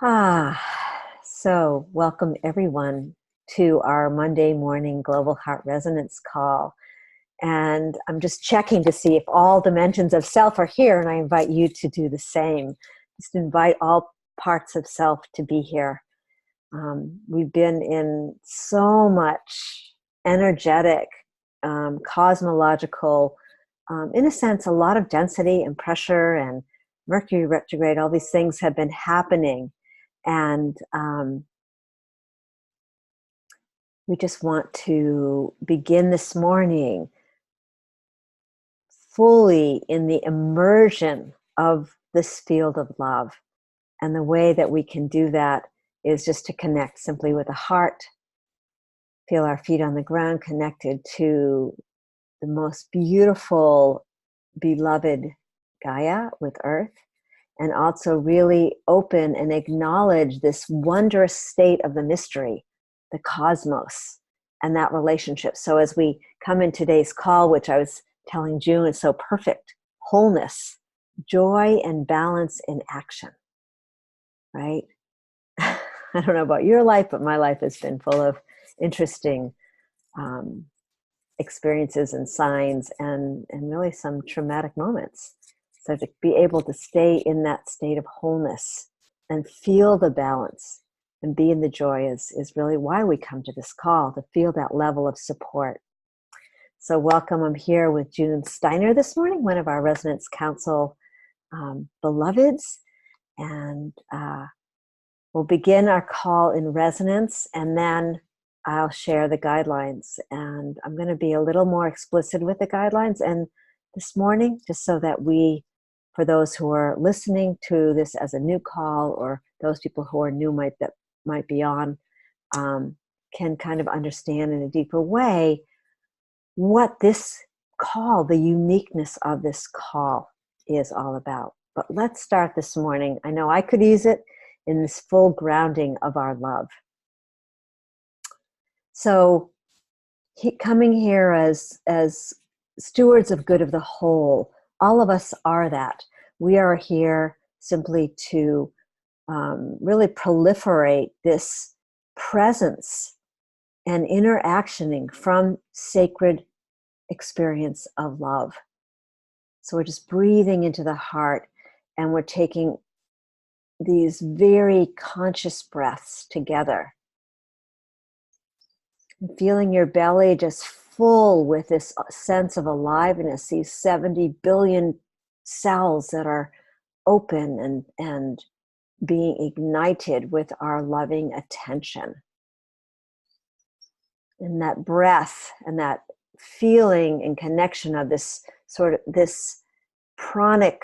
So welcome everyone to our Monday morning Global Heart Resonance call. And I'm just checking to see if all dimensions of self are here, and I invite you to do the same. Just invite all parts of self to be here. We've been in so much energetic, cosmological, in a sense, a lot of density and pressure and Mercury retrograde, all these things have been happening. And we just want to begin this morning fully in the immersion of this field of love. And the way that we can do that is just to connect simply with the heart, feel our feet on the ground connected to the most beautiful, beloved Gaia with Earth, and also really open and acknowledge this wondrous state of the mystery, the cosmos, and that relationship. So as we come in today's call, which I was telling June is so perfect, wholeness, joy and balance in action, right? I don't know about your life, but my life has been full of interesting experiences and signs and really some traumatic moments. So to be able to stay in that state of wholeness and feel the balance and be in the joy is really why we come to this call, to feel that level of support. So welcome, I'm here with June Steiner this morning, one of our Resonance Council beloveds. And we'll begin our call in resonance, and then I'll share the guidelines. And I'm going to be a little more explicit with the guidelines and this morning, just so that we, for those who are listening to this as a new call, or those people who are new that might be on, can kind of understand in a deeper way what this call, the uniqueness of this call is all about. But let's start this morning. I know I could use it in this full grounding of our love. So coming here as stewards of good of the whole, all of us are that. We are here simply to really proliferate this presence and interactioning from sacred experience of love. So we're just breathing into the heart, and we're taking these very conscious breaths together. And feeling your belly just full with this sense of aliveness, these 70 billion cells that are open and being ignited with our loving attention. And that breath and that feeling and connection of this sort of this pranic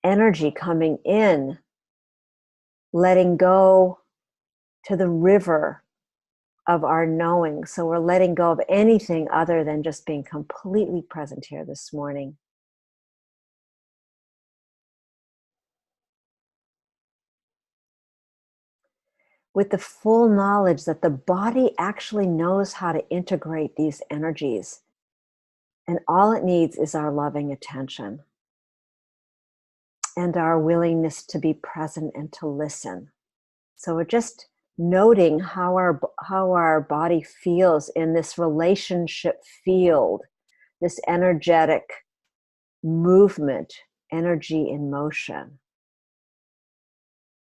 energy coming in, letting go to the river of our knowing. So we're letting go of anything other than just being completely present here this morning. With the full knowledge that the body actually knows how to integrate these energies. And all it needs is our loving attention and our willingness to be present and to listen. So we're just noting how our body feels in this relationship field, this energetic movement, energy in motion.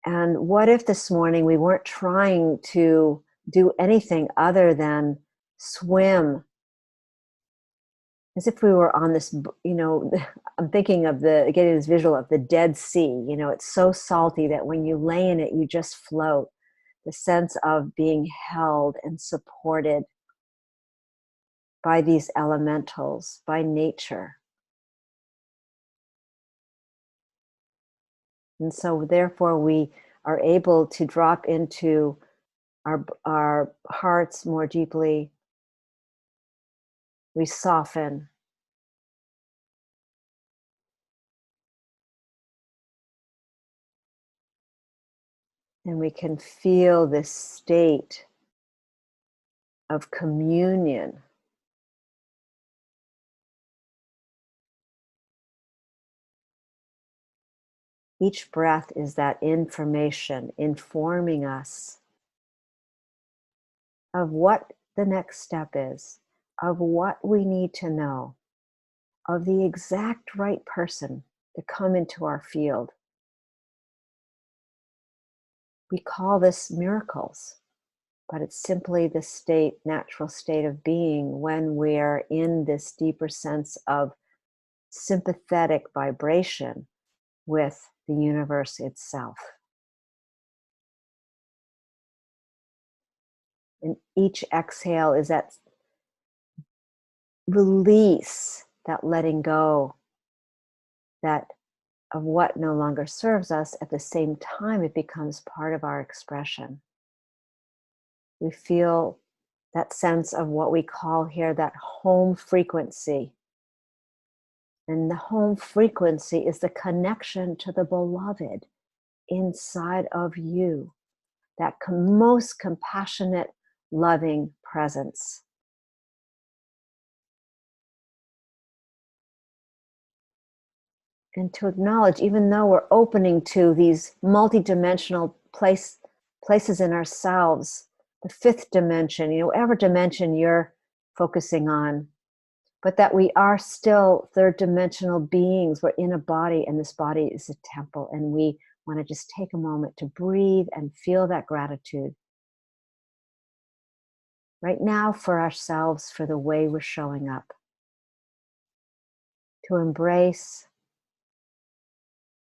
And what if this morning we weren't trying to do anything other than swim, as if we were on this, I'm thinking of getting this visual of the Dead Sea. It's so salty that when you lay in it, you just float. The sense of being held and supported by these elementals, by nature. And so therefore we are able to drop into our hearts more deeply. We soften. And we can feel this state of communion. Each breath is that information informing us of what the next step is, of what we need to know, of the exact right person to come into our field. We call this miracles, but it's simply the state, natural state of being when we're in this deeper sense of sympathetic vibration with the universe itself. And each exhale is that release, that letting go, that of what no longer serves us. At the same time, it becomes part of our expression. We feel that sense of what we call here that home frequency. And the home frequency is the connection to the beloved inside of you, that most compassionate, loving presence. And to acknowledge, even though we're opening to these multidimensional places in ourselves, the fifth dimension, whatever dimension you're focusing on, but that we are still third dimensional beings. We're in a body, and this body is a temple, and we want to just take a moment to breathe and feel that gratitude right now for ourselves, for the way we're showing up, to embrace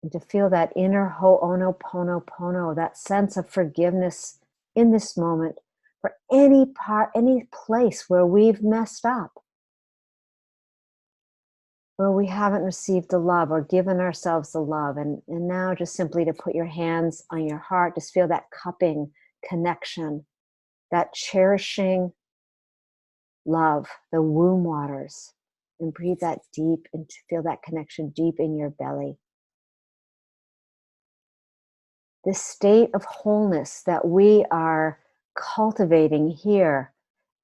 and to feel that inner ho'onoponopono, that sense of forgiveness in this moment for any place where we've messed up, where we haven't received the love or given ourselves the love. And now just simply to put your hands on your heart, just feel that cupping connection, that cherishing love, the womb waters, and breathe that deep and feel that connection deep in your belly. This state of wholeness that we are cultivating here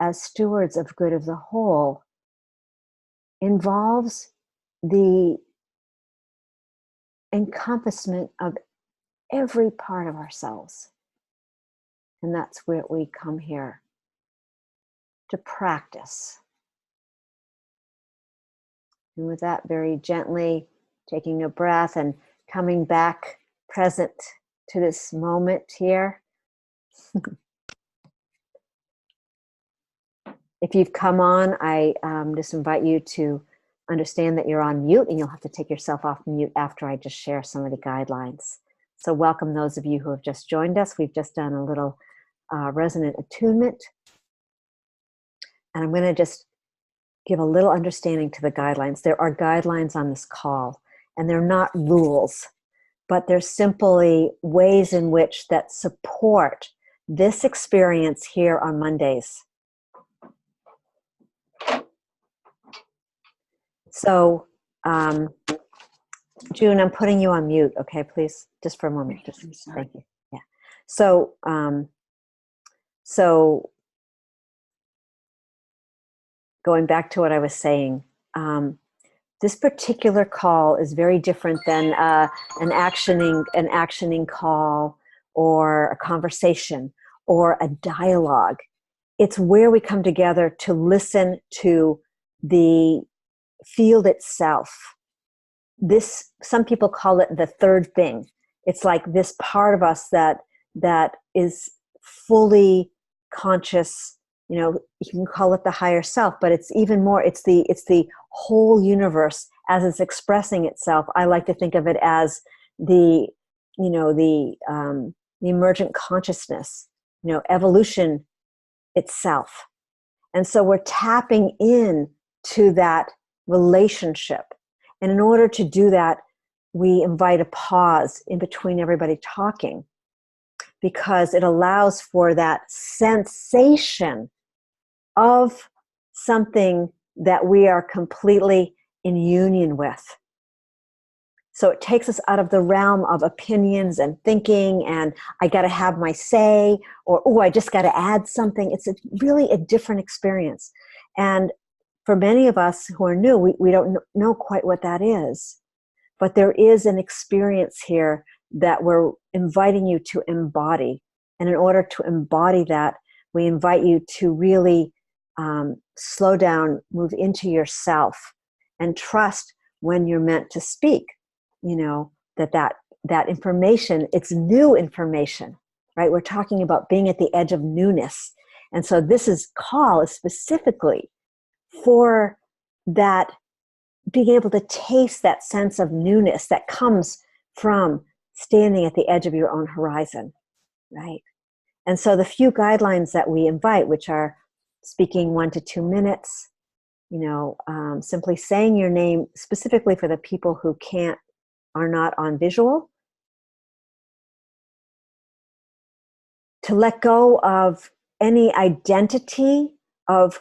as stewards of good of the whole involves the encompassment of every part of ourselves. And that's where we come here to practice. And with that, very gently taking a breath and coming back present to this moment here. If you've come on, I just invite you to understand that you're on mute, and you'll have to take yourself off mute after I just share some of the guidelines. So welcome those of you who have just joined us. We've just done a little resonant attunement. And I'm going to just give a little understanding to the guidelines. There are guidelines on this call, and they're not rules, but they're simply ways in which that support this experience here on Mondays. So, June, I'm putting you on mute, okay, please, just for a moment. Just, thank you. Yeah. So, going back to what I was saying, this particular call is very different than an actioning call or a conversation or a dialogue. It's where we come together to listen to the field itself. This, some people call it the third thing. It's like this part of us that is fully conscious. You can call it the higher self, but it's even more. It's the whole universe as it's expressing itself. I like to think of it as the emergent consciousness, evolution itself. And so we're tapping in to that relationship. And in order to do that, we invite a pause in between everybody talking, because it allows for that sensation of something that we are completely in union with. So it takes us out of the realm of opinions and thinking, and I got to have my say, or, oh, I just got to add something. It's really a different experience. And for many of us who are new, we don't know quite what that is. but there is an experience here that we're inviting you to embody. And in order to embody that, we invite you to really slow down, move into yourself, and trust when you're meant to speak. You know, that information, it's new information, right? We're talking about being at the edge of newness. And so this call is specifically for that, being able to taste that sense of newness that comes from standing at the edge of your own horizon, right? And so the few guidelines that we invite, which are speaking 1 to 2 minutes, you know, simply saying your name, specifically for the people who are not on visual, to let go of any identity of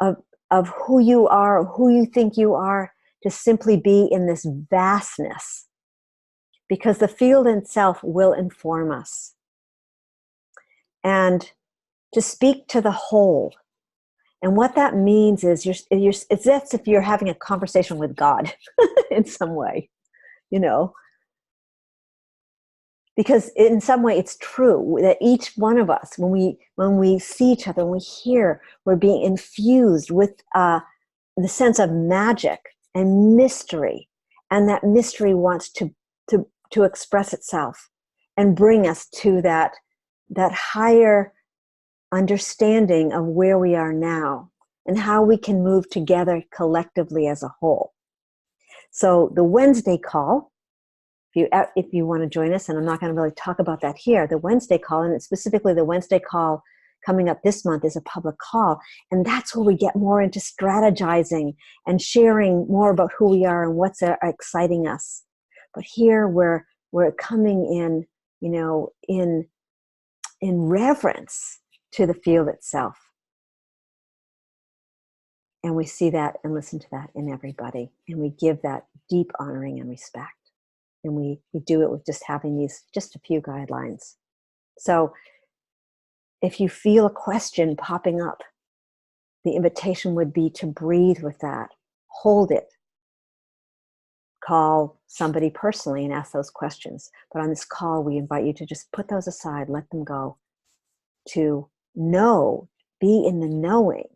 who you are, or who you think you are, to simply be in this vastness, because the field itself will inform us. And to speak to the whole. And what that means is it's as if you're having a conversation with God in some way, you know. Because in some way it's true that each one of us, when we see each other, when we hear, we're being infused with the sense of magic and mystery. And that mystery wants to express itself and bring us to that higher understanding of where we are now and how we can move together collectively as a whole. So the Wednesday call, if you want to join us, and I'm not going to really talk about that here, the Wednesday call, and specifically the Wednesday call coming up this month, is a public call. And that's where we get more into strategizing and sharing more about who we are and what's exciting us. But here we're coming in, you know, in reverence to the field itself. And we see that and listen to that in everybody. And we give that deep honoring and respect. And we do it with just having just a few guidelines. So if you feel a question popping up, the invitation would be to breathe with that, hold it, call somebody personally and ask those questions. But on this call, we invite you to just put those aside, let them go, to know, be in the knowing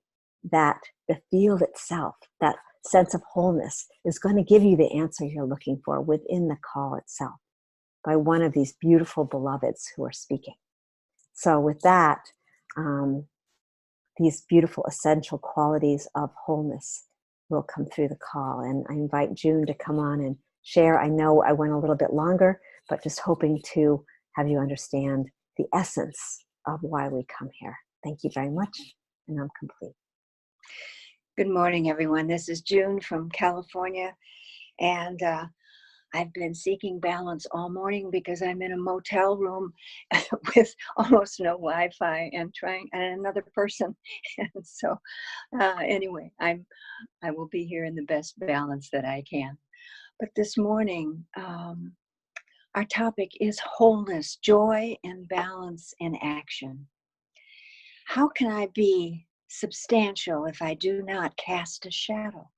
that the field itself, that sense of wholeness, is going to give you the answer you're looking for within the call itself by one of these beautiful beloveds who are speaking. So with that, these beautiful essential qualities of wholeness will come through the call. And I invite June to come on and share. I know I went a little bit longer, but just hoping to have you understand the essence of why we come here. Thank you very much, and I'm complete. Good morning, everyone. This is June from California, and I've been seeking balance all morning because I'm in a motel room with almost no Wi-Fi and another person. And so anyway, I will be here in the best balance that I can. But this morning, our topic is wholeness, joy, and balance in action. How can I be substantial if I do not cast a shadow?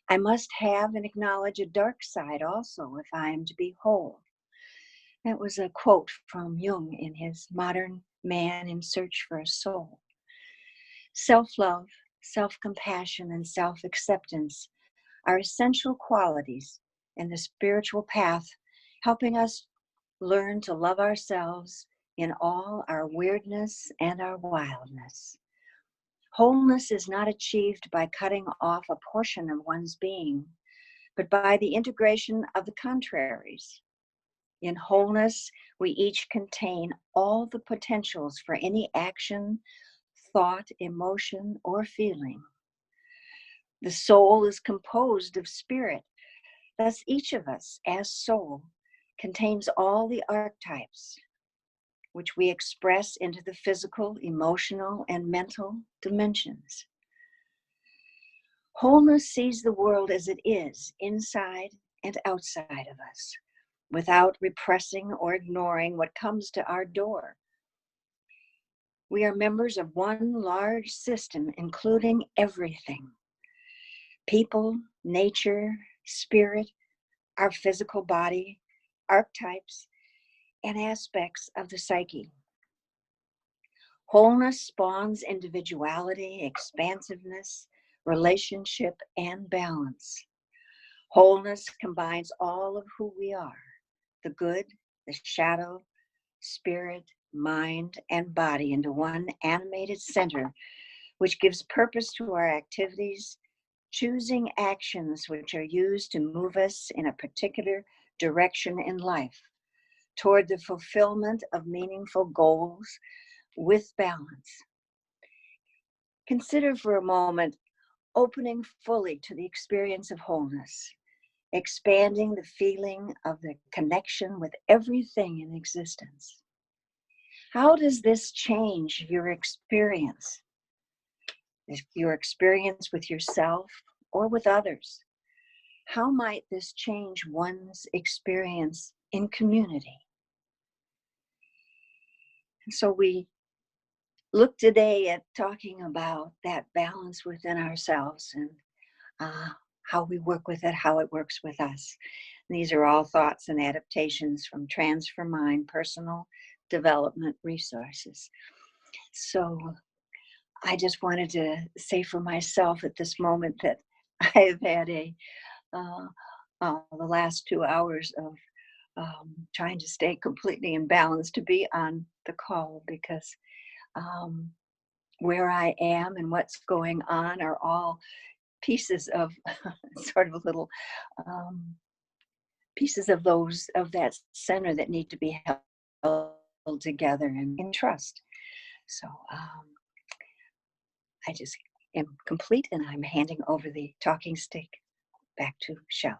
I must have and acknowledge a dark side also if I am to be whole. That was a quote from Jung in his Modern Man in Search for a Soul. Self-love, self-compassion, and self-acceptance are essential qualities in the spiritual path, helping us learn to love ourselves in all our weirdness and our wildness. Wholeness is not achieved by cutting off a portion of one's being, but by the integration of the contraries. In wholeness, we each contain all the potentials for any action, thought, emotion, or feeling. The soul is composed of spirit. Thus, each of us, as soul, contains all the archetypes, which we express into the physical, emotional, and mental dimensions. Wholeness sees the world as it is, inside and outside of us, without repressing or ignoring what comes to our door. We are members of one large system, including everything: people, nature, spirit, our physical body, archetypes, and aspects of the psyche. Wholeness spawns individuality, expansiveness, relationship, and balance. Wholeness combines all of who we are, the good, the shadow, spirit, mind, and body into one animated center, which gives purpose to our activities, choosing actions which are used to move us in a particular direction in life toward the fulfillment of meaningful goals with balance. Consider for a moment opening fully to the experience of wholeness, expanding the feeling of the connection with everything in existence. How does this change your experience? Your experience with yourself or with others? How might this change one's experience in community? And so we look today at talking about that balance within ourselves and how we work with it, how it works with us. And these are all thoughts and adaptations from Transfer Mind personal development resources. So I just wanted to say for myself at this moment that I have had the last 2 hours of trying to stay completely in balance to be on the call, because where I am and what's going on are all pieces of sort of little pieces of that center that need to be held together and in trust. So I just am complete, and I'm handing over the talking stick back to Shelley.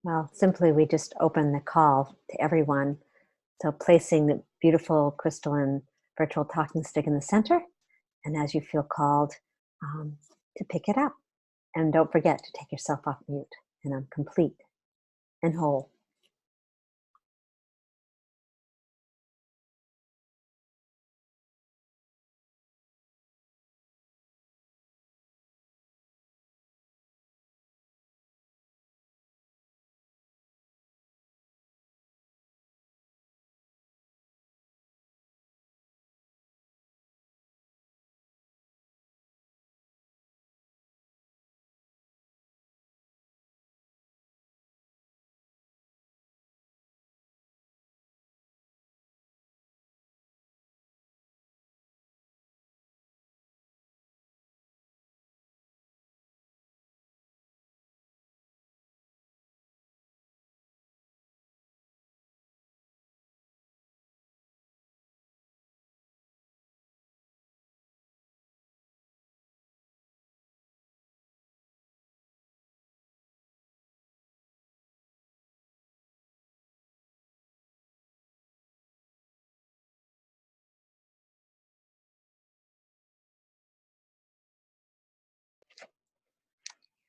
Well, simply we just open the call to everyone. So placing the beautiful crystalline virtual talking stick in the center, and as you feel called, to pick it up. And don't forget to take yourself off mute. And I'm complete and whole.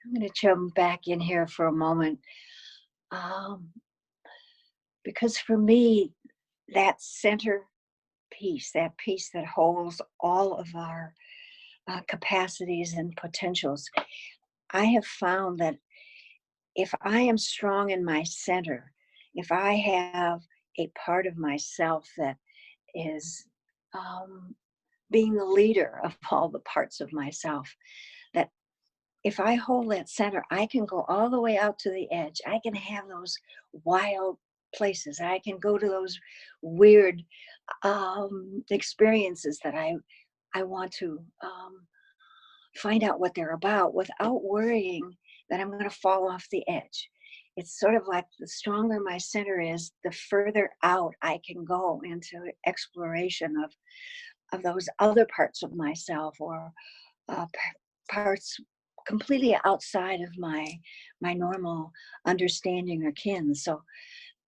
I'm going to jump back in here for a moment, because for me, that center piece, that piece that holds all of our capacities and potentials, I have found that if I am strong in my center, if I have a part of myself that is being the leader of all the parts of myself, that if I hold that center, I can go all the way out to the edge. I can have those wild places. I can go to those weird experiences that I want to find out what they're about without worrying that I'm going to fall off the edge. It's sort of like the stronger my center is, the further out I can go into exploration of those other parts of myself, or parts completely outside of my normal understanding or kin. So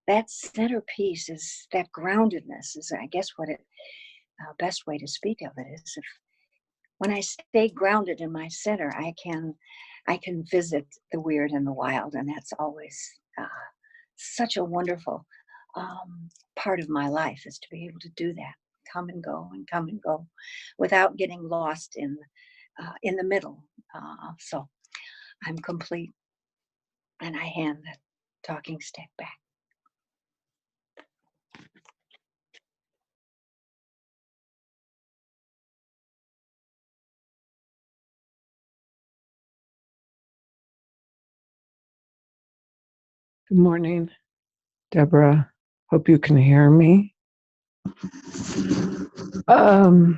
that centerpiece is that groundedness is, I guess, what it best way to speak of it is, if when I stay grounded in my center, I can visit the weird and the wild, and that's always such a wonderful part of my life, is to be able to do that, come and go without getting lost in in the middle. So I'm complete, and I hand the talking stick back. Good morning, Deborah. Hope you can hear me.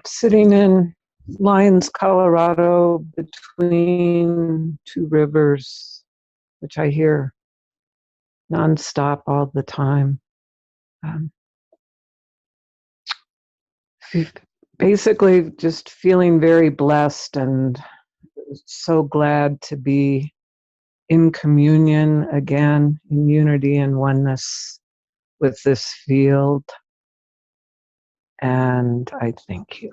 Sitting in Lyons, Colorado, between two rivers, which I hear nonstop all the time. Basically, just feeling very blessed and so glad to be in communion again, in unity and oneness with this field. And I thank you.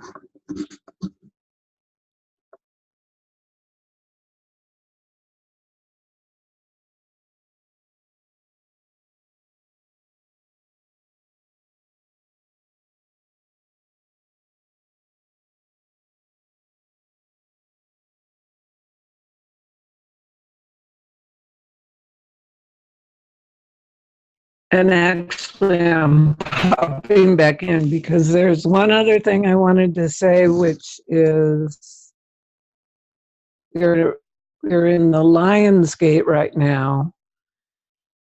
And actually, I'm popping back in because there's one other thing I wanted to say, which is we're in the Lion's Gate right now,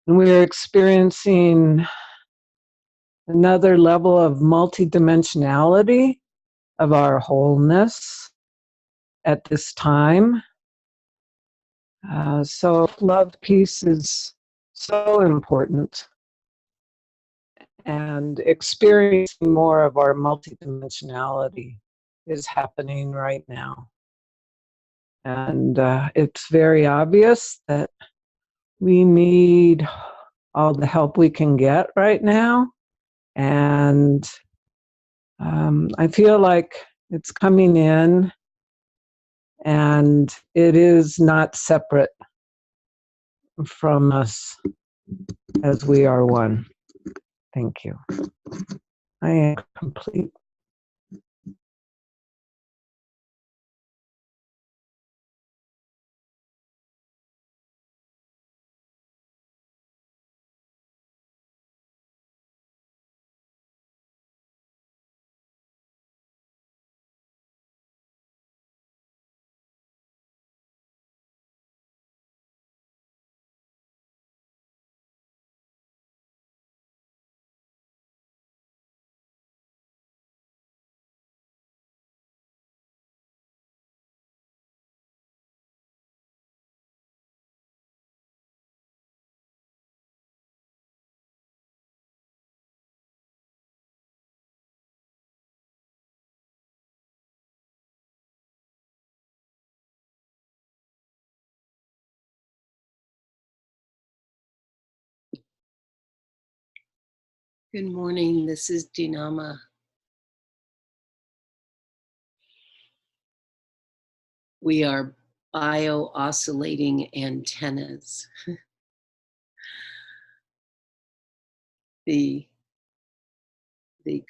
and we're experiencing another level of multidimensionality of our wholeness at this time. So love, peace is so important. And experiencing more of our multidimensionality is happening right now. And it's very obvious that we need all the help we can get right now. And I feel like it's coming in, and it is not separate from us as we are one. Thank you. I am complete. Good morning, this is Dinama. We are bio-oscillating antennas. The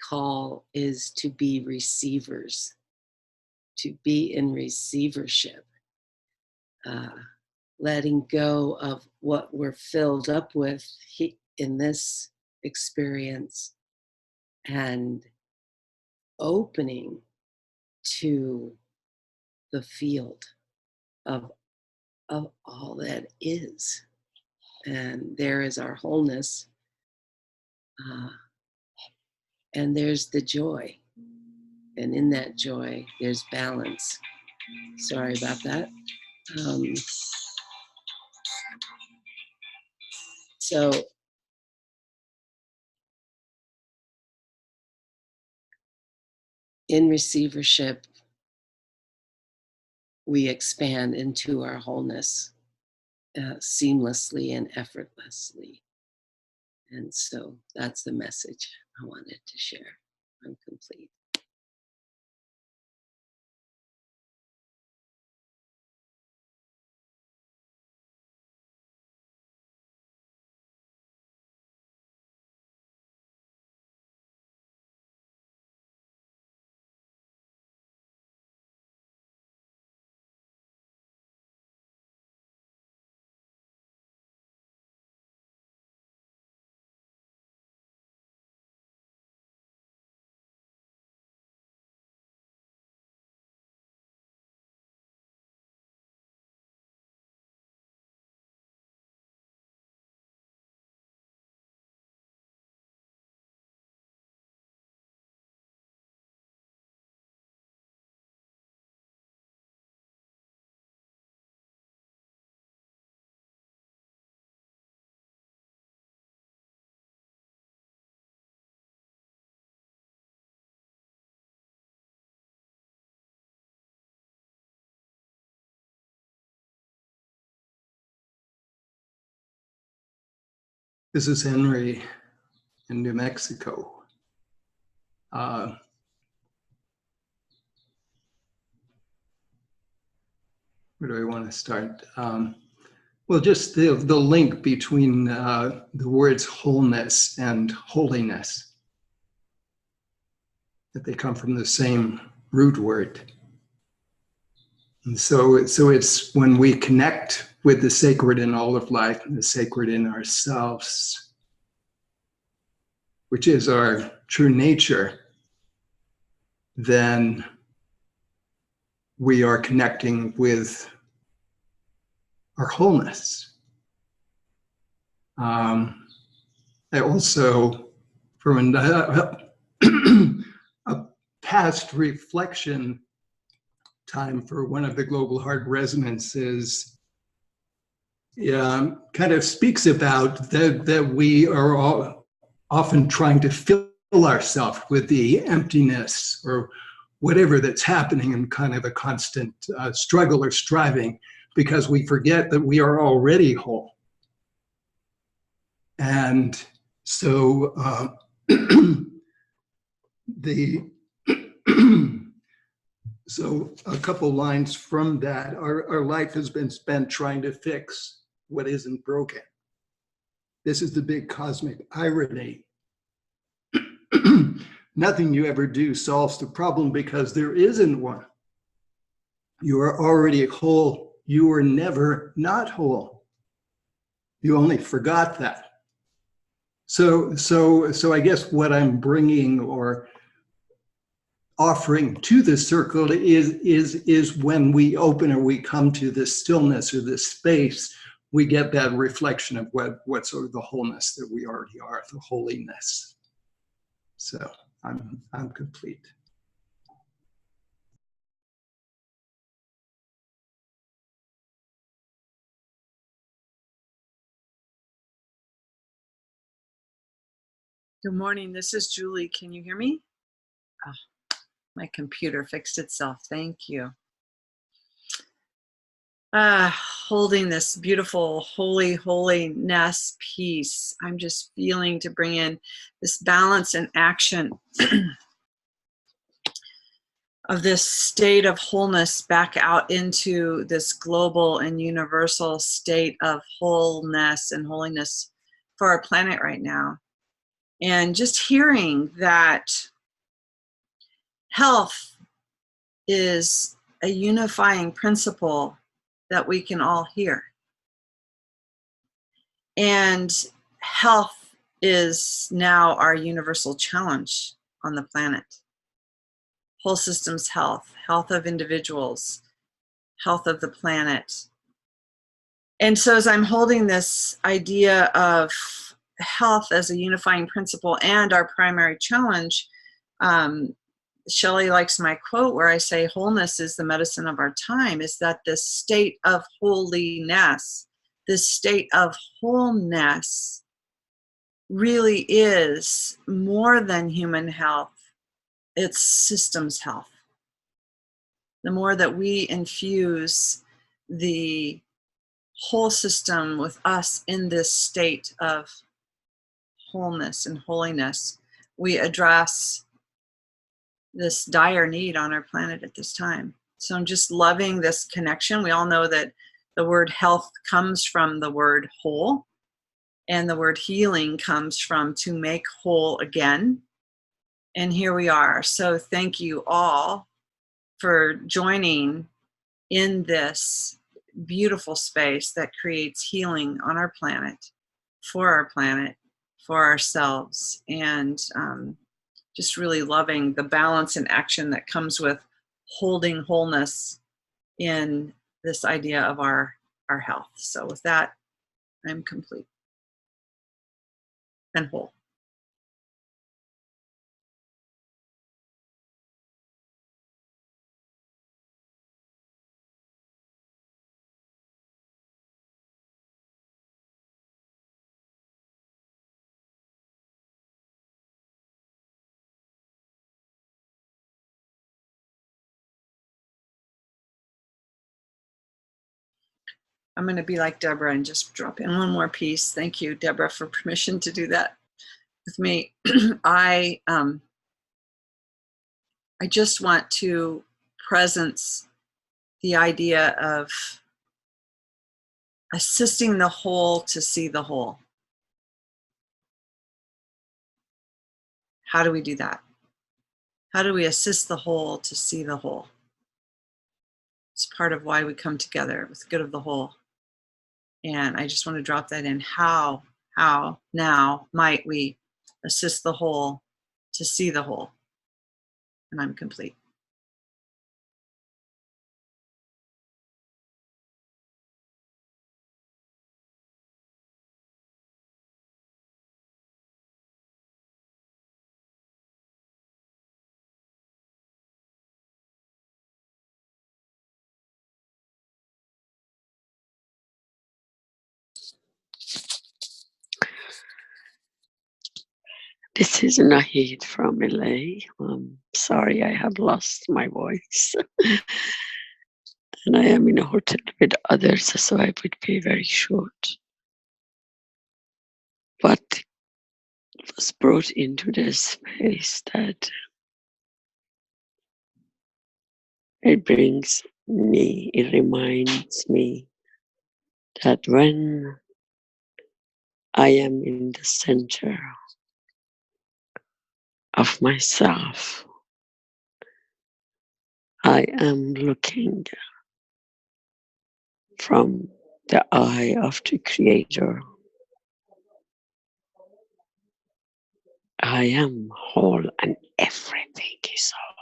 call is to be receivers, to be in receivership, letting go of what we're filled up with in this experience and opening to the field of all that is. And there is our wholeness. And there's the joy. And in that joy, there's balance. Sorry about that. So in receivership, we expand into our wholeness seamlessly and effortlessly. And so that's the message I wanted to share. I'm complete. This is Henry in New Mexico. Where do I want to start? Well, just the link between the words wholeness and holiness, that they come from the same root word. And so it's when we connect with the sacred in all of life and the sacred in ourselves, which is our true nature, then we are connecting with our wholeness. I also, from a past reflection time for one of the global heart resonances, kind of speaks about that we are all often trying to fill ourselves with the emptiness or whatever that's happening in kind of a constant struggle or striving, because we forget that we are already whole. And so so a couple lines from that. Our life has been spent trying to fix what isn't broken. This is the big cosmic irony. Nothing you ever do solves the problem because there isn't one. You are already whole. You were never not whole. You only forgot that. So I guess what I'm bringing or offering to the circle is when we open or we come to this stillness or this space, we get that reflection of what sort of the wholeness that we already are, the holiness. So I'm complete. Good morning. This is Julie. Can you hear me? Oh, my computer fixed itself. Thank you. Holding this beautiful holiness piece. I'm just feeling to bring in this balance and action of this state of wholeness back out into this global and universal state of wholeness and holiness for our planet right now. And just hearing that health is a unifying principle that we can all hear. And health is now our universal challenge on the planet. Whole systems health, health of individuals, health of the planet. And so as I'm holding this idea of health as a unifying principle and our primary challenge, Shelley likes my quote where I say wholeness is the medicine of our time, is that this state of holiness, this state of wholeness really is more than human health. It's systems health. The more that we infuse the whole system with us in this state of wholeness and holiness, we address this dire need on our planet at this time. So I'm just loving this connection. We all know that the word health comes from the word whole, and the word healing comes from to make whole again. And here we are. So thank you all for joining in this beautiful space that creates healing on our planet, for ourselves, and just really loving the balance and action that comes with holding wholeness in this idea of our health. So with that, I'm complete and whole. I'm going to be like Deborah and just drop in one more piece. Thank you, Deborah, for permission to do that with me. I just want to presence the idea of assisting the whole to see the whole. How do we do that? How do we assist the whole to see the whole? It's part of why we come together with the good of the whole. And I just want to drop that in. How now might we assist the whole to see the whole? And I'm complete. This is Nahid from LA. Sorry, I have lost my voice. And I am in a hotel with others, so I would be very short. But it was brought into this space that it brings me, it reminds me that when I am in the center of myself, I am looking from the eye of the Creator. I am whole and everything is whole.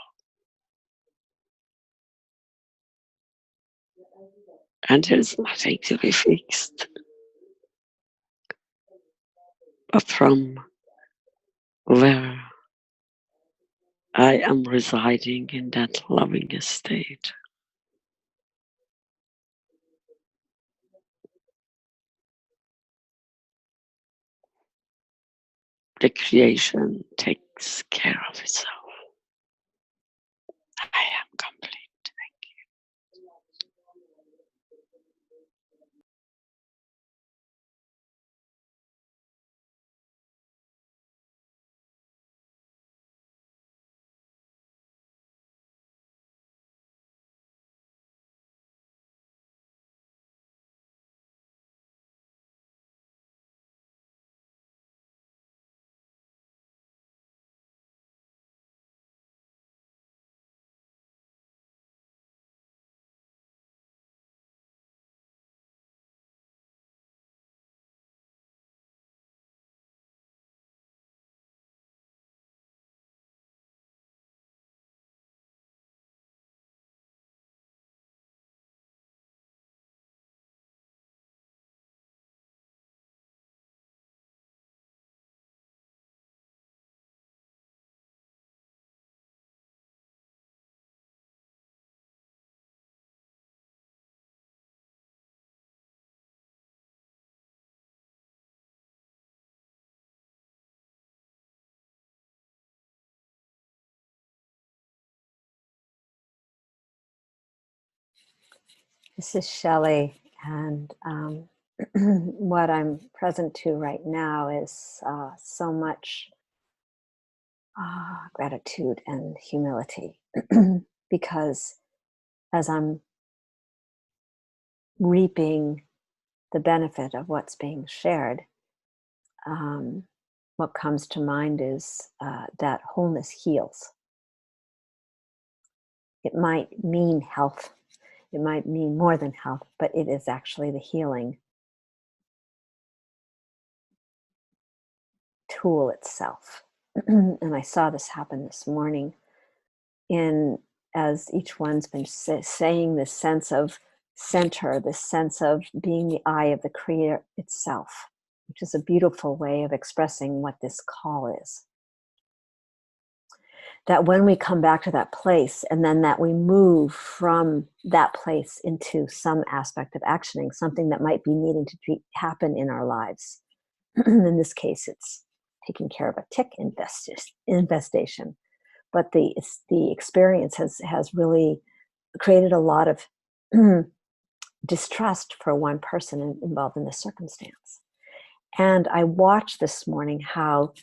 And there is nothing to be fixed. But from where I am residing in that loving state, the creation takes care of itself. I am complete. This is Shelley, and what I'm present to right now is so much gratitude and humility, because as I'm reaping the benefit of what's being shared, what comes to mind is that wholeness heals. It might mean health. It might mean more than health, but it is actually the healing tool itself. And I saw this happen this morning as each one's been saying, this sense of center, this sense of being the eye of the Creator itself, which is a beautiful way of expressing what this call is. That when we come back to that place, and then that we move from that place into some aspect of actioning, something that might be needing to happen in our lives. In this case, it's taking care of a tick infestation. But the experience has really created a lot of distrust for one person involved in the circumstance. And I watched this morning how,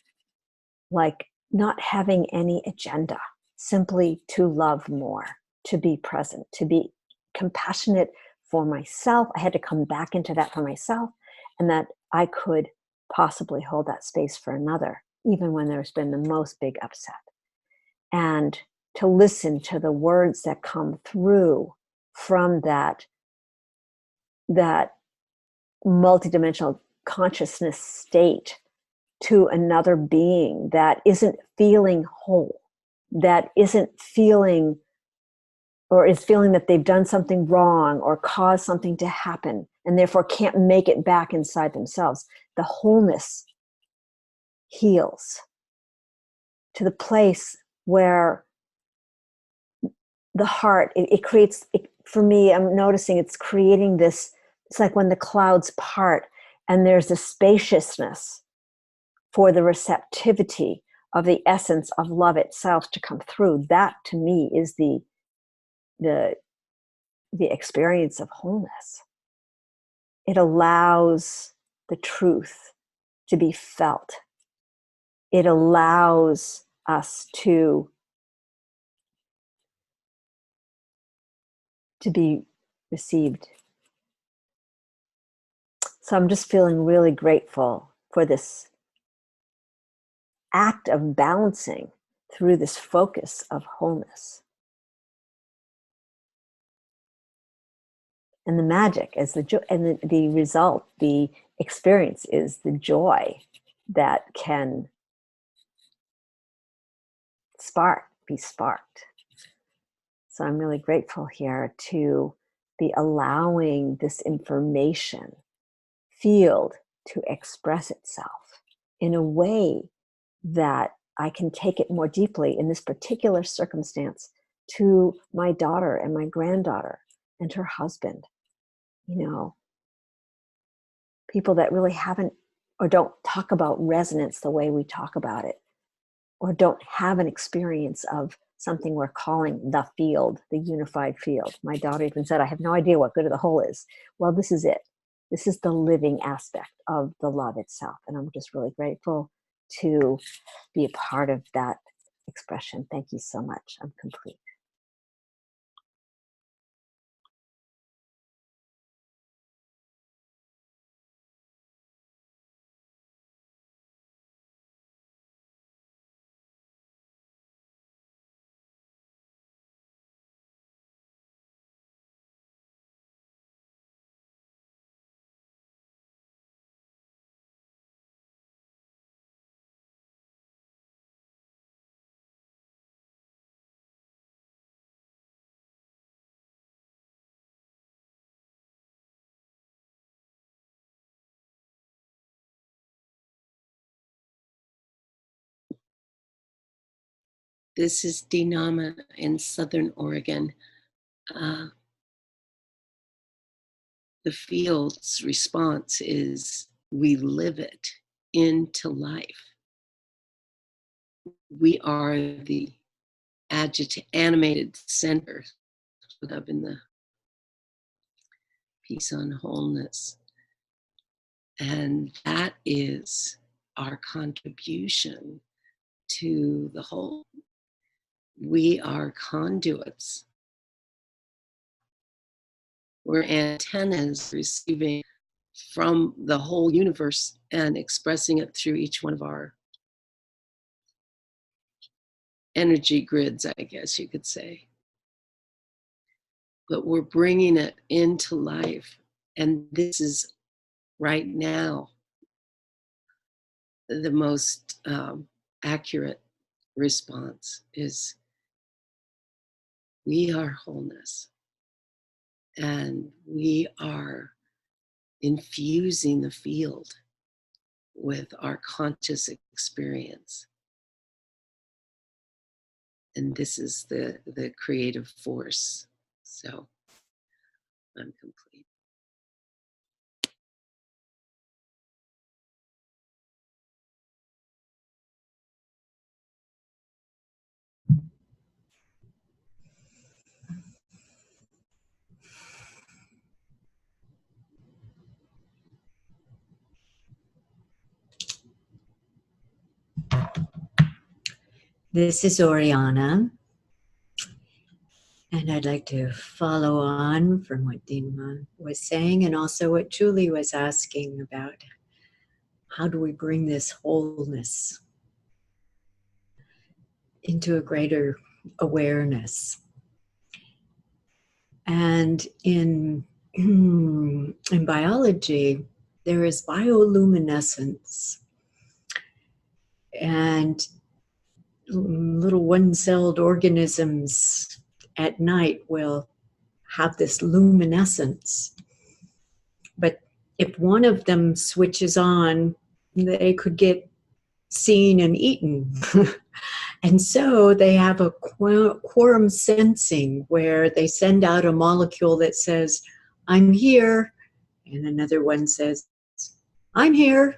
like, not having any agenda, simply to love more, to be present, to be compassionate for myself. I had to come back into that for myself, and that I could possibly hold that space for another, even when there's been the most big upset. And to listen to the words that come through from that multidimensional consciousness state to another being that isn't feeling whole, that isn't feeling, or is feeling that they've done something wrong or caused something to happen and therefore can't make it back inside themselves. The wholeness heals to the place where the heart, it creates, for me, I'm noticing it's creating this, it's like when the clouds part and there's a spaciousness for the receptivity of the essence of love itself to come through. That to me is the experience of wholeness. It allows the truth to be felt. It allows us to be received. So I'm just feeling really grateful for this act of balancing through this focus of wholeness. And the magic is the joy, and the result, the experience is the joy that can be sparked. So I'm really grateful here to be allowing this information field to express itself in a way that I can take it more deeply in this particular circumstance to my daughter and my granddaughter and her husband. You know, people that really haven't or don't talk about resonance the way we talk about it, or don't have an experience of something we're calling the field, the unified field. My daughter even said, I have no idea what good of the whole is. Well, this is it. This is the living aspect of the love itself. And I'm just really grateful to be a part of that expression. Thank you so much. I'm complete. This is Dinama in Southern Oregon. The field's response is we live it into life. We are the animated center up in the piece on wholeness. And that is our contribution to the whole. We are conduits. We're antennas receiving from the whole universe and expressing it through each one of our energy grids, I guess you could say. But we're bringing it into life. And this is right now the most accurate response is we are wholeness. And we are infusing the field with our conscious experience. And this is the creative force. So I'm complete. This is Oriana, and I'd like to follow on from what Dinma was saying and also what Julie was asking about. How do we bring this wholeness into a greater awareness? And in biology, there is bioluminescence, and little one-celled organisms at night will have this luminescence. But if one of them switches on, they could get seen and eaten. And so they have a quorum sensing where they send out a molecule that says, I'm here. And another one says, I'm here.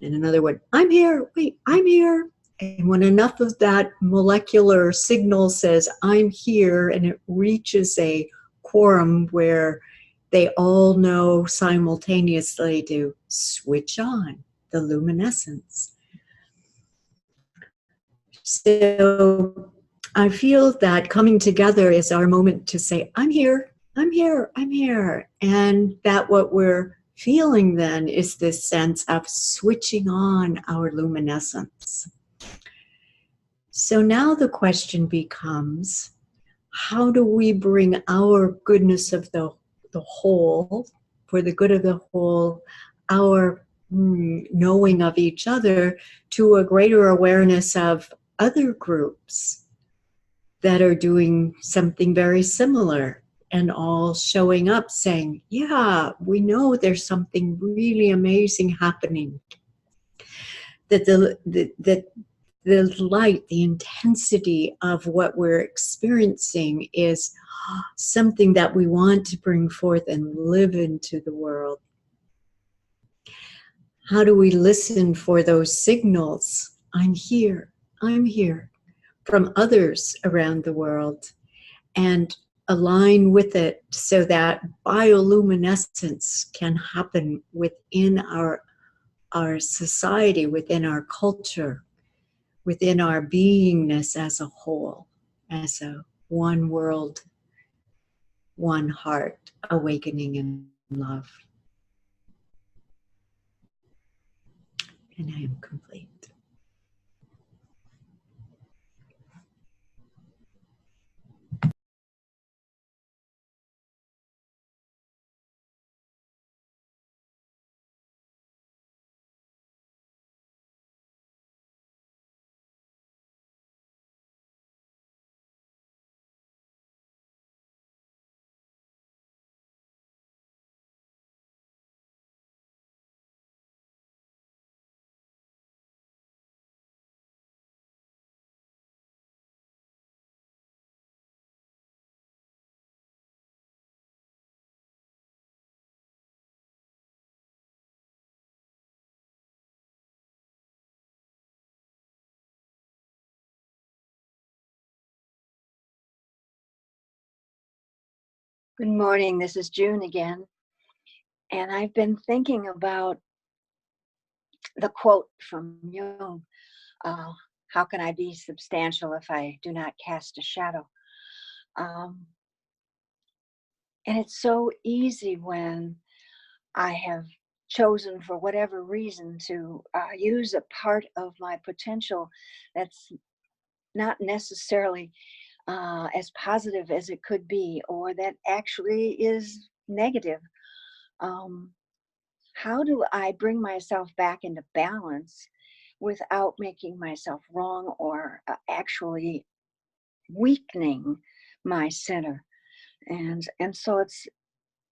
And another one, I'm here. Wait, I'm here. And when enough of that molecular signal says, I'm here, and it reaches a quorum where they all know simultaneously to switch on the luminescence. So I feel that coming together is our moment to say, I'm here, I'm here, I'm here. And that what we're feeling then is this sense of switching on our luminescence. So now the question becomes, how do we bring our goodness of the whole, for the good of the whole, our knowing of each other, to a greater awareness of other groups that are doing something very similar and all showing up saying, yeah, we know there's something really amazing happening. That the light, the intensity of what we're experiencing is something that we want to bring forth and live into the world. How do we listen for those signals? I'm here, from others around the world, and align with it so that bioluminescence can happen within our society, within our culture, within our beingness as a whole, as a one world, one heart, awakening in love. And I am complete. Good morning, this is June again. And I've been thinking about the quote from Jung, how can I be substantial if I do not cast a shadow? And it's so easy when I have chosen, for whatever reason, to use a part of my potential that's not necessarily as positive as it could be, or that actually is negative. How do I bring myself back into balance without making myself wrong or actually weakening my center? And so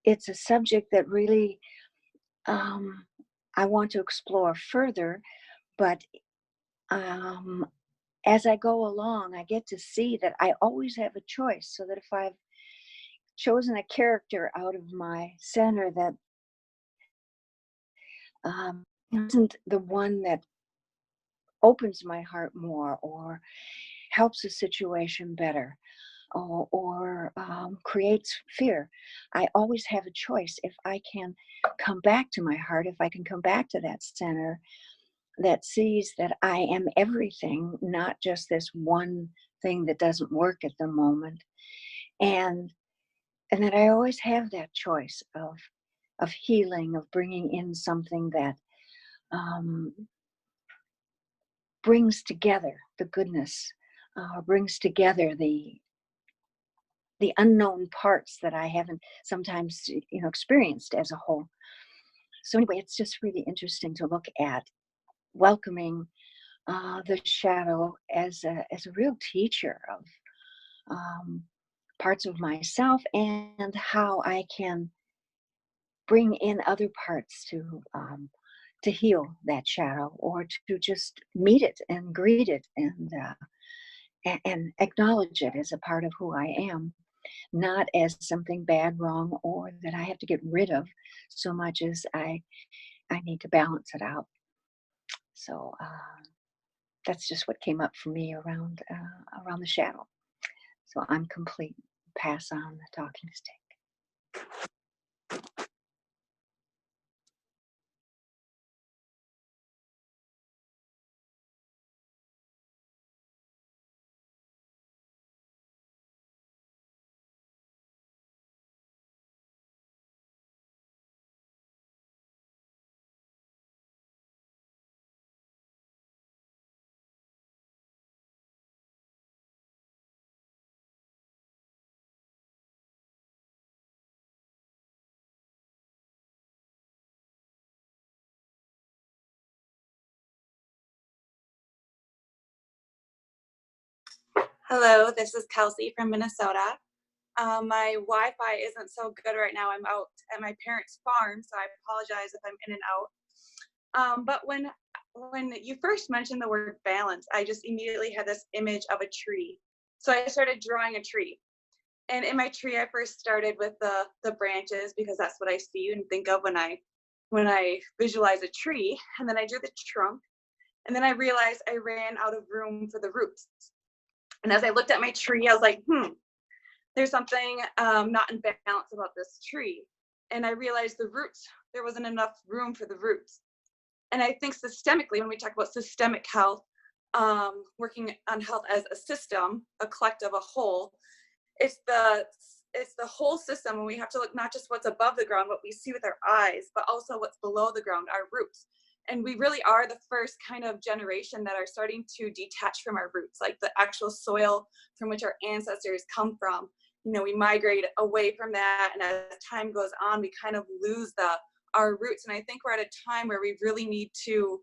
it's a subject that really I want to explore further, but as I go along, I get to see that I always have a choice. So that if I've chosen a character out of my center that isn't the one that opens my heart more or helps a situation better or creates fear, I always have a choice. If I can come back to my heart, if I can come back to that center, that sees that I am everything, not just this one thing that doesn't work at the moment. And that I always have that choice of healing, of bringing in something that brings together the goodness, brings together the unknown parts that I haven't sometimes, experienced as a whole. So anyway, it's just really interesting to look at welcoming the shadow as a real teacher of parts of myself, and how I can bring in other parts to heal that shadow, or to just meet it and greet it and acknowledge it as a part of who I am, not as something bad, wrong, or that I have to get rid of, so much as I need to balance it out. So that's just what came up for me around the shadow. So I'm complete. Pass on the talking stick. Hello, this is Kelsey from Minnesota. My Wi-Fi isn't so good right now. I'm out at my parents' farm, so I apologize if I'm in and out. But when you first mentioned the word balance, I just immediately had this image of a tree. So I started drawing a tree. And in my tree, I first started with the branches, because that's what I see and think of when I visualize a tree. And then I drew the trunk. And then I realized I ran out of room for the roots. And as I looked at my tree, I was like, there's something not in balance about this tree. And I realized the roots, there wasn't enough room for the roots. And I think systemically, when we talk about systemic health, working on health as a system, a collective, a whole, it's the whole system. And we have to look not just what's above the ground, what we see with our eyes, but also what's below the ground, our roots. And we really are the first kind of generation that are starting to detach from our roots, like the actual soil from which our ancestors come from. We migrate away from that, and as time goes on, we kind of lose our roots. And I think we're at a time where we really need to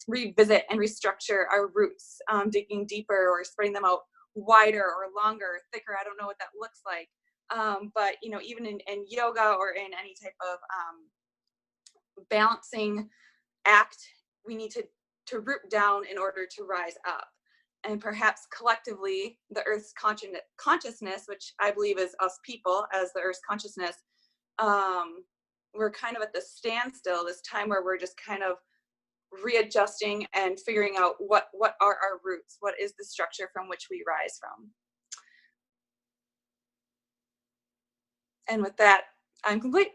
revisit and restructure our roots, digging deeper or spreading them out wider or longer or thicker. I don't know what that looks like. But even in yoga or in any type of balancing act, we need to root down in order to rise up. And perhaps collectively, the Earth's consciousness, which I believe is us people as the Earth's consciousness, we're kind of at the standstill, this time where we're just kind of readjusting and figuring out what are our roots, what is the structure from which we rise from. And with that, I'm complete.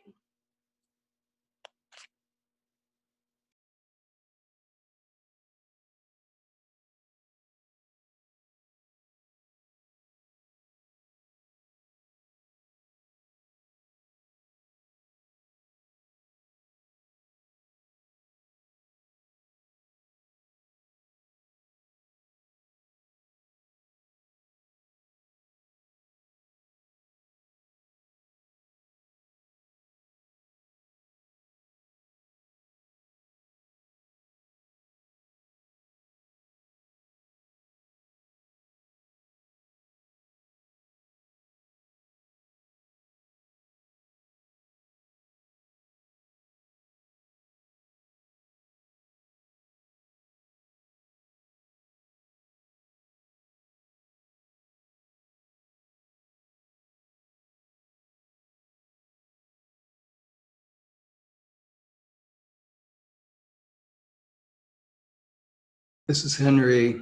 This is Henry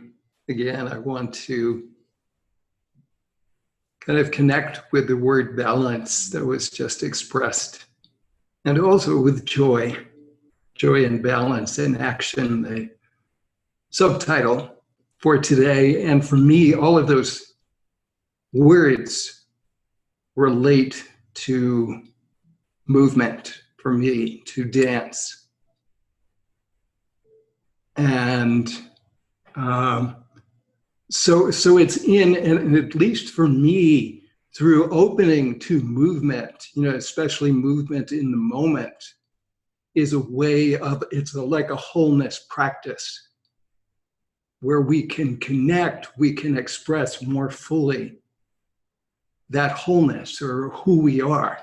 again. I want to kind of connect with the word balance that was just expressed, and also with joy and balance in action. subtitle for today. And for me, all of those words relate to movement, for me, to dance. And so it's in, and at least for me, through opening to movement, especially movement in the moment, is a way of, like a wholeness practice where we can connect, we can express more fully that wholeness or who we are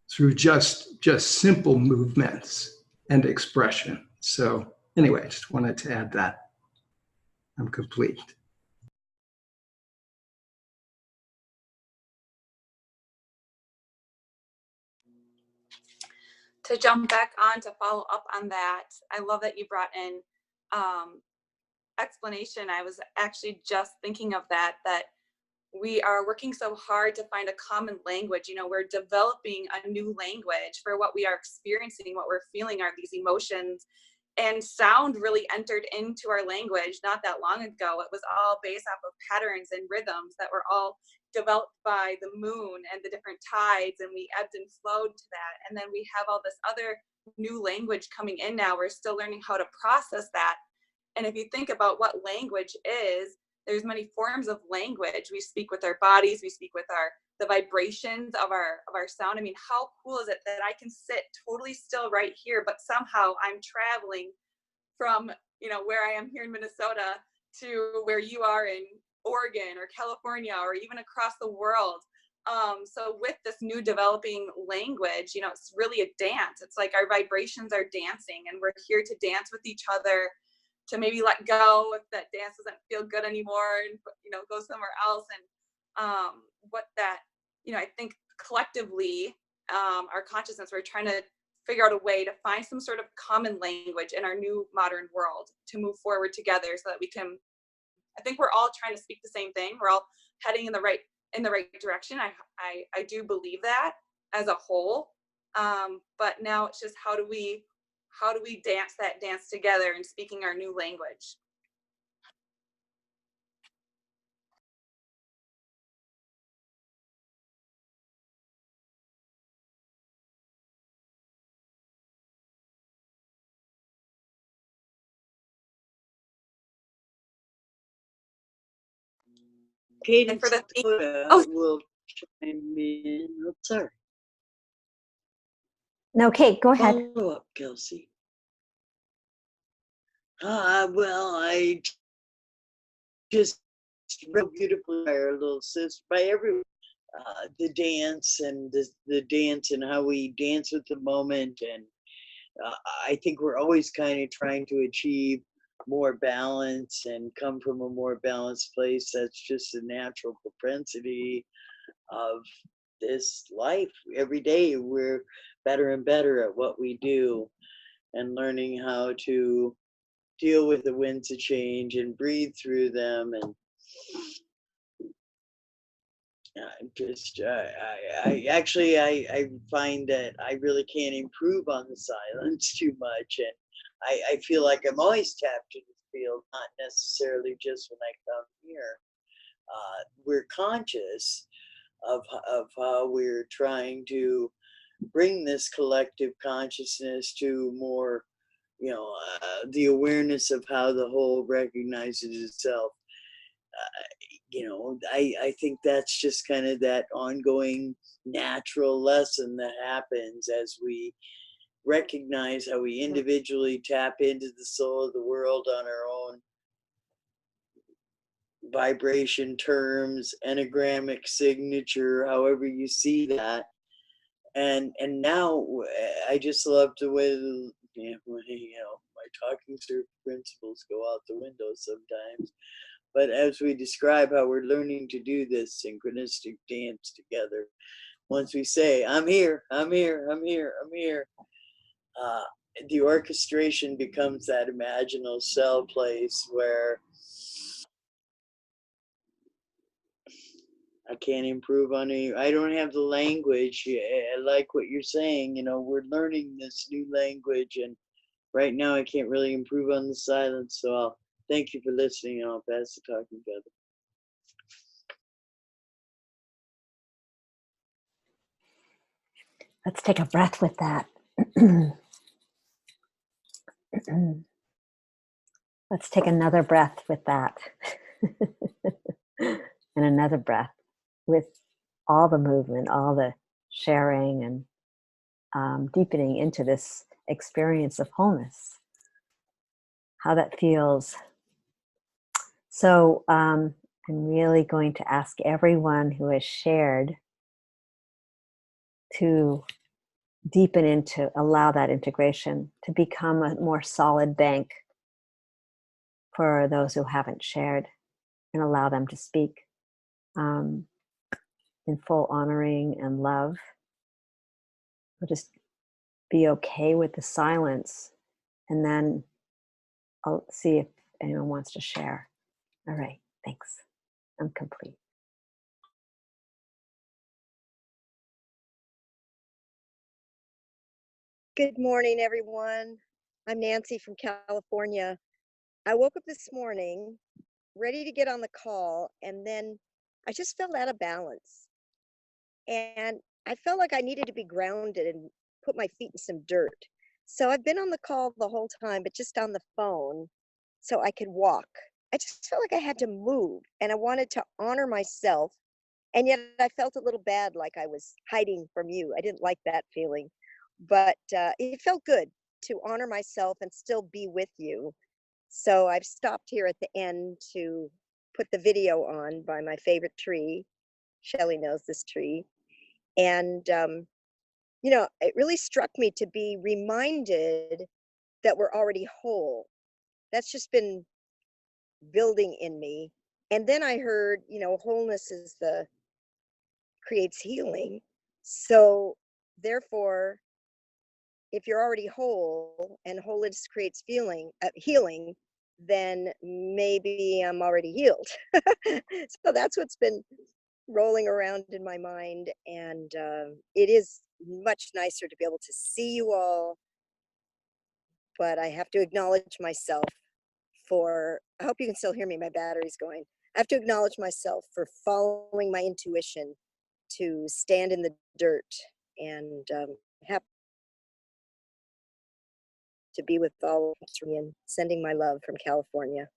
through just simple movements and expression. So anyway, I just wanted to add that. I'm complete. To jump back on to follow up on that, I love that you brought in explanation. I was actually just thinking of that we are working so hard to find a common language. We're developing a new language for what we are experiencing, what we're feeling are these emotions. And sound really entered into our language not that long ago. It was all based off of patterns and rhythms that were all developed by the moon and the different tides, and we ebbed and flowed to that. And then we have all this other new language coming in now. We're still learning how to process that. And if you think about what language is, there's many forms of language. We speak with our bodies, we speak with the vibrations of our sound. I mean, how cool is it that I can sit totally still right here, but somehow I'm traveling from, where I am here in Minnesota to where you are in Oregon or California or even across the world. So with this new developing language, it's really a dance. It's like our vibrations are dancing, and we're here to dance with each other, to maybe let go if that dance doesn't feel good anymore and, go somewhere else. And what that, I think collectively, our consciousness, we're trying to figure out a way to find some sort of common language in our new modern world to move forward together so that we can, I think we're all trying to speak the same thing. We're all heading in the right direction. I do believe that as a whole. But now it's just how do we dance that dance together and speaking our new language? Kate And for the will chime in. Oh, sorry. No, Kate, go ahead. Follow up, Kelsey. Well, I just real beautifully by our little sister, by everyone. The dance and the dance and how we dance with the moment. And I think we're always kind of trying to achieve more balance and come from a more balanced place. That's just a natural propensity of this life. Every day we're better and better at what we do, and learning how to deal with the winds of change and breathe through them. And I find that I really can't improve on the silence too much, and I feel like I'm always tapped into the field, not necessarily just when I come here. We're conscious of how we're trying to bring this collective consciousness to more, the awareness of how the whole recognizes itself. I think that's just kind of that ongoing natural lesson that happens as we recognize how we individually tap into the soul of the world on our own vibration terms, enneagrammic signature, however you see that. And now I just love the way my talking through principles go out the window sometimes. But as we describe how we're learning to do this synchronistic dance together, once we say, I'm here, I'm here, I'm here, I'm here, the orchestration becomes that imaginal cell place where I can't improve on it. I don't have the language. I like what you're saying. We're learning this new language, and right now I can't really improve on the silence, so I'll thank you for listening, and I'll pass the talking feather. Let's take a breath with that. Let's take another breath with that. And another breath with all the movement, all the sharing, and deepening into this experience of wholeness. How that feels. So I'm really going to ask everyone who has shared to deepen into, allow that integration to become a more solid bank for those who haven't shared, and allow them to speak in full honoring and love. We'll just be okay with the silence, and then I'll see if anyone wants to share. All right, thanks. I'm complete. Good morning, everyone. I'm Nancy from California. I woke up this morning ready to get on the call, and then I just felt out of balance. And I felt like I needed to be grounded and put my feet in some dirt. So I've been on the call the whole time, but just on the phone so I could walk. I just felt like I had to move, and I wanted to honor myself. And yet I felt a little bad, like I was hiding from you. I didn't like that feeling. But it felt good to honor myself and still be with you. So I've stopped here at the end to put the video on by my favorite tree. Shelley knows this tree. And, you know, it really struck me to be reminded that we're already whole. That's just been building in me. And then I heard, you know, wholeness is creates healing. So therefore, if you're already whole and wholeness creates healing, then maybe I'm already healed. So that's what's been rolling around in my mind. And it is much nicer to be able to see you all, but I have to acknowledge myself I hope you can still hear me, my battery's going. I have to acknowledge myself for following my intuition to stand in the dirt and have to be with all of us, and sending my love from California.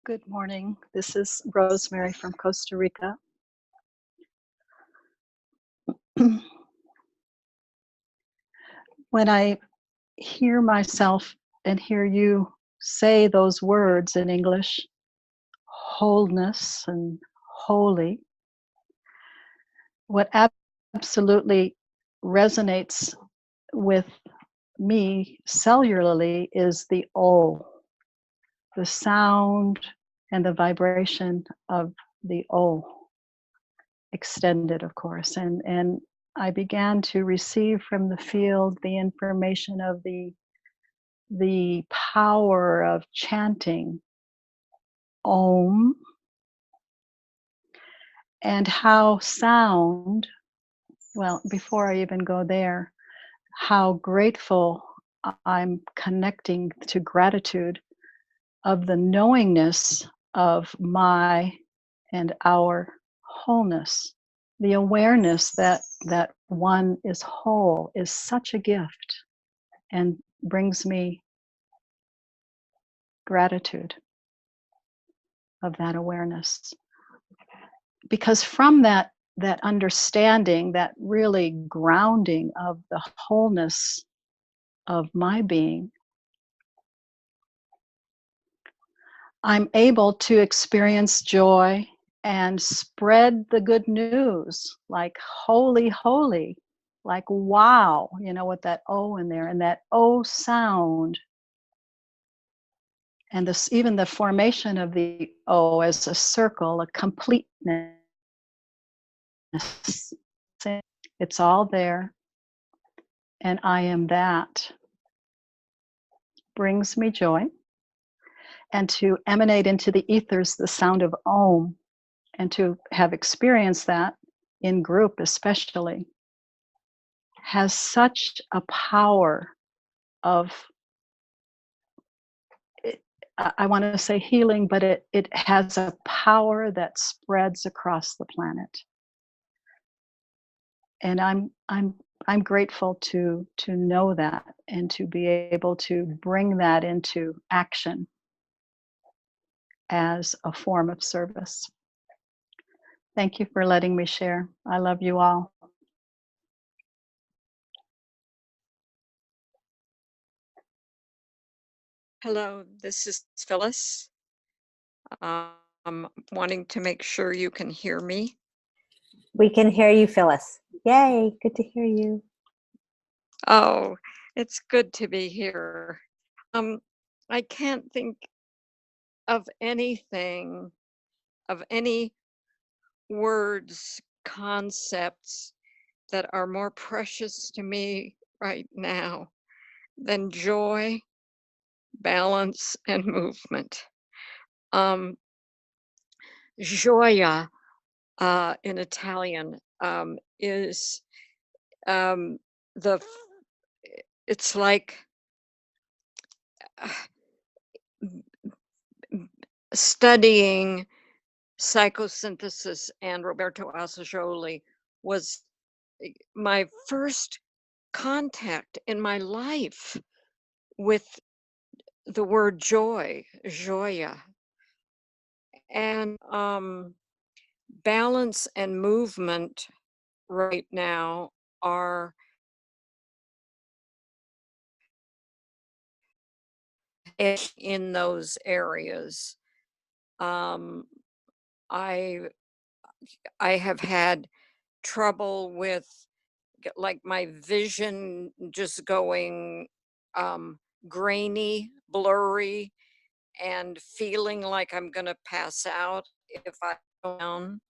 Good morning. This is Rosemary from Costa Rica. When I hear myself and hear you say those words in English, wholeness and holy, what absolutely resonates with me cellularly is the O, the sound and the vibration of the O, extended, of course. And I began to receive from the field the information of the power of chanting Om, and how sound, well, before I even go there, how grateful I'm connecting to gratitude of the knowingness of my and our wholeness. The awareness that one is whole is such a gift, and brings me gratitude of that awareness. Because from that understanding, that really grounding of the wholeness of my being, I'm able to experience joy and spread the good news, like holy, holy, like wow, you know, with that O in there, and that O sound, and this, even the formation of the O as a circle, a completeness. It's all there. And I am that. Brings me joy. And to emanate into the ethers the sound of Om, and to have experienced that in group especially, has such a power of, I want to say healing, but it has a power that spreads across the planet. And I'm grateful to know that and to be able to bring that into action as a form of service. Thank you for letting me share. I love you all. Hello, this is Phyllis. I'm wanting to make sure you can hear me. We can hear you, Phyllis. Yay, good to hear you. Oh, it's good to be here. I can't think of anything, of any words, concepts that are more precious to me right now than joy, balance, and movement. Gioia in Italian is it's like studying psychosynthesis, and Roberto Assagioli was my first contact in my life with the word joy, gioia. And balance and movement right now are in those areas. I have had trouble with like my vision just going grainy, blurry, and feeling like I'm gonna pass out if I go down.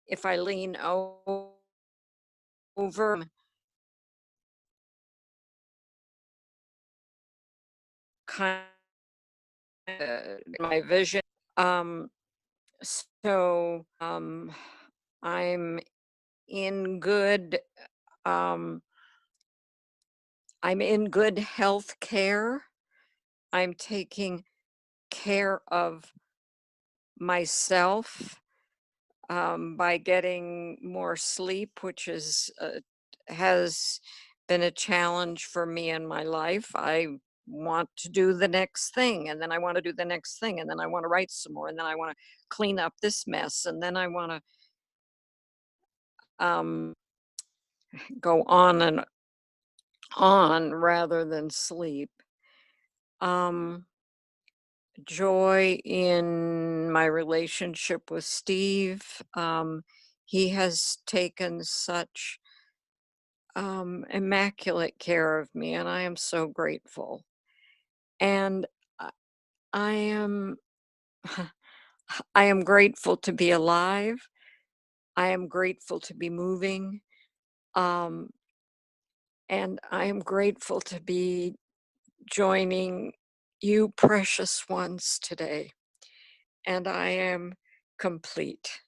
If I lean over, kind of my vision. So I'm in good I'm in good health care. I'm taking care of myself by getting more sleep, which has been a challenge for me in my life. I want to do the next thing, and then I want to do the next thing, and then I want to write some more, and then I want to clean up this mess, and then I want to go on and on rather than sleep. Joy in my relationship with Steve. He has taken such immaculate care of me, and I am so grateful. And I am I am grateful to be alive. I am grateful to be moving. And I am grateful to be joining you precious ones today. And I am complete.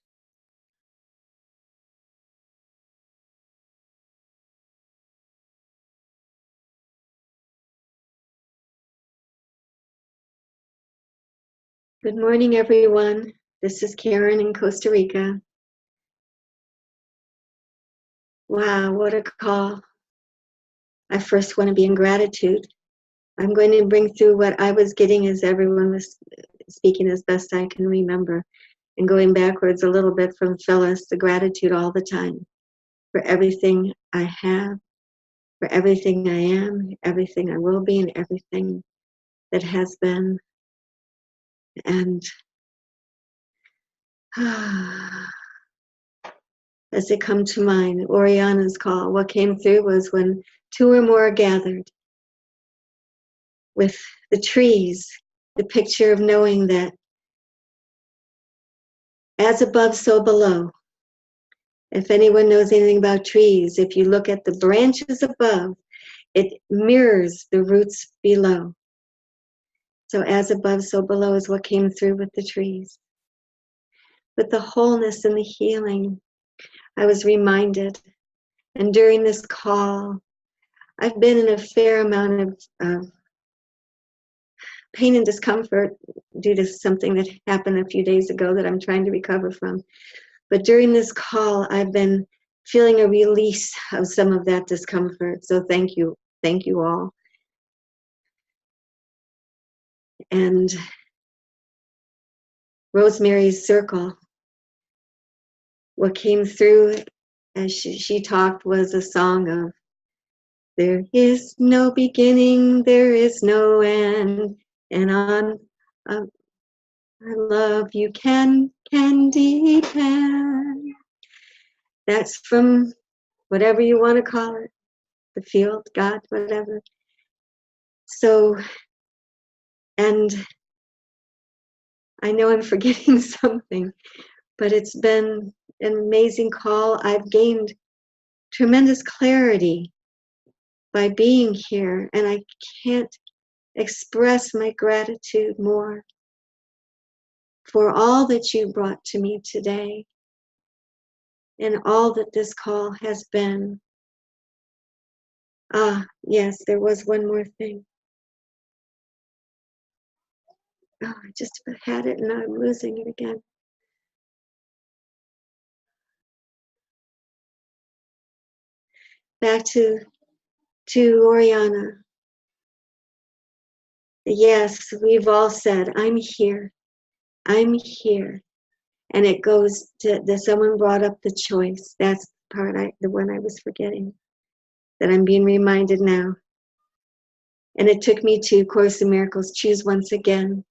Good morning, everyone. This is Karen in Costa Rica. Wow, what a call. I first want to be in gratitude. I'm going to bring through what I was getting as everyone was speaking as best I can remember. And going backwards a little bit from Phyllis, the gratitude all the time for everything I have, for everything I am, everything I will be, and everything that has been. And as they come to mind, Oriana's call, what came through was when two or more are gathered. With the trees, the picture of knowing that as above, so below, If anyone knows anything about trees, if you look at the branches above, it mirrors the roots below. So as above, so below is what came through with the trees. With the wholeness and the healing, I was reminded, and during this call, I've been in a fair amount of pain and discomfort due to something that happened a few days ago that I'm trying to recover from. But during this call, I've been feeling a release of some of that discomfort. So thank you all. And Rosemary's Circle, what came through as she talked was a song of, there is no beginning, there is no end, and on our love you can depend. That's from whatever you want to call it, the field, God, whatever. So, and I know I'm forgetting something, but it's been an amazing call. I've gained tremendous clarity by being here, and I can't express my gratitude more for all that you brought to me today and all that this call has been. Yes, there was one more thing. Oh, I just had it and now I'm losing it again. Back to Oriana. Yes, we've all said, I'm here. I'm here. And it goes to, someone brought up the choice. That's the part, the one I was forgetting, that I'm being reminded now. And it took me to Course in Miracles, choose once again,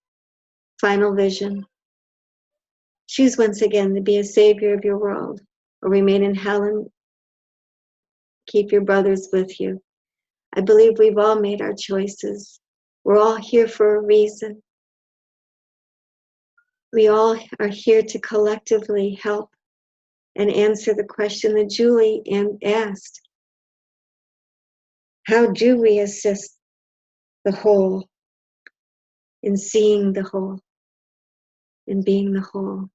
final vision. Choose once again to be a savior of your world, or remain in hell and keep your brothers with you. I believe we've all made our choices. We're all here for a reason. We all are here to collectively help and answer the question that Julie asked. How do we assist the whole in seeing the whole, in being the whole?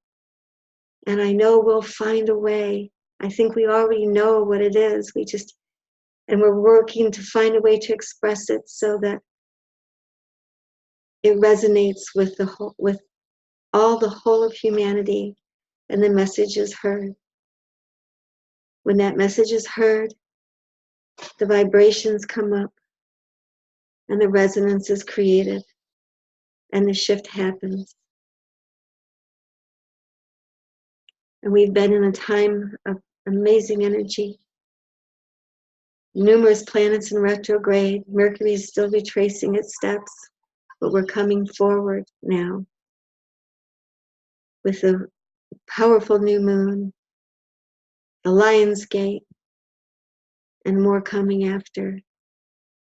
And I know we'll find a way. I think we already know what it is. And we're working to find a way to express it so that it resonates with the whole, with all the whole of humanity, and the message is heard. When that message is heard, the vibrations come up and the resonance is created and the shift happens. And we've been in a time of amazing energy. Numerous planets in retrograde. Mercury is still retracing its steps, but we're coming forward now with a powerful new moon, the Lion's Gate, and more coming after.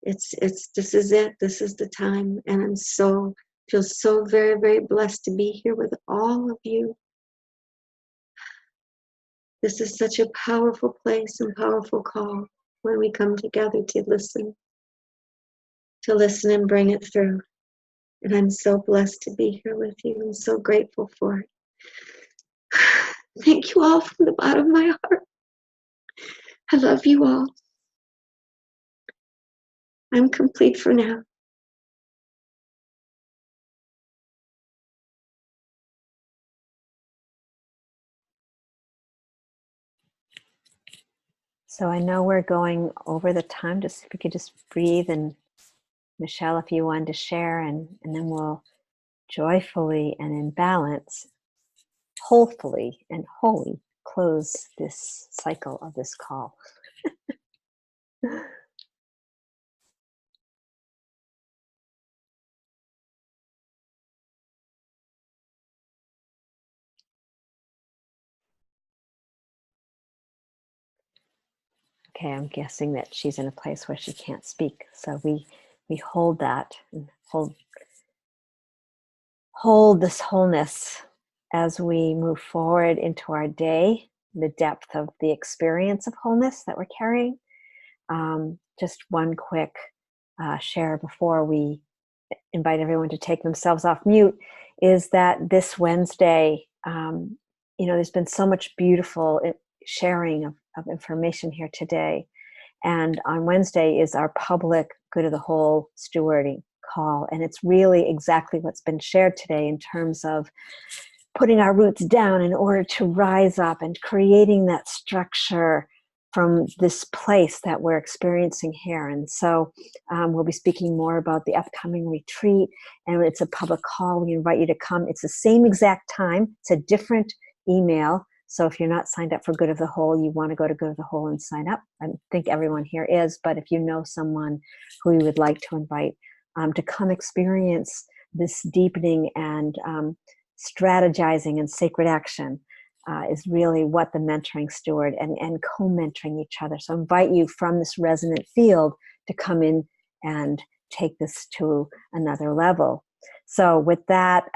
This is it. This is the time, and feel so very, very blessed to be here with all of you. This is such a powerful place and powerful call when we come together to listen and bring it through. And I'm so blessed to be here with you. I'm so grateful for it. Thank you all from the bottom of my heart. I love you all. I'm complete for now. So I know we're going over the time. Just if you could just breathe, and Michelle, if you wanted to share, and then we'll joyfully and in balance, hopefully and wholly close this cycle of this call. Okay, I'm guessing that she's in a place where she can't speak. So we hold that and hold this wholeness as we move forward into our day. the depth of the experience of wholeness that we're carrying. Just one quick share before we invite everyone to take themselves off mute is that this Wednesday, there's been so much beautiful sharing of information here today. And on Wednesday is our public good of the whole stewarding call. And it's really exactly what's been shared today in terms of putting our roots down in order to rise up and creating that structure from this place that we're experiencing here. And so we'll be speaking more about the upcoming retreat, and it's a public call. We invite you to come. It's the same exact time. It's a different email. So if you're not signed up for Good of the Whole, you want to go to Good of the Whole and sign up. I think everyone here is, but if you know someone who you would like to invite to come experience this deepening and strategizing and sacred action is really what the mentoring steward and co-mentoring each other. So I invite you from this resonant field to come in and take this to another level. So with that,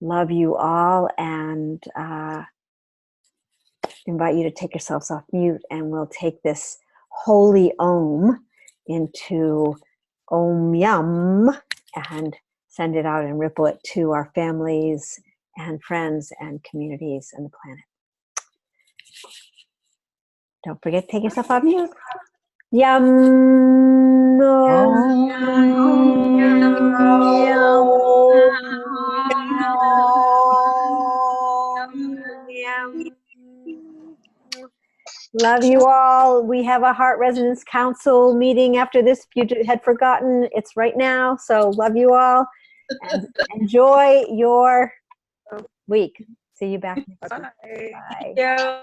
love you all, and invite you to take yourselves off mute, and we'll take this holy Om into Om Yum and send it out and ripple it to our families and friends and communities and the planet. Don't forget to take yourself off mute. Yum. Love you all. We have a Heart Resonance Council meeting after this. If you had forgotten, it's right now. So love you all, and enjoy your week. See you back next week. Bye. Yeah.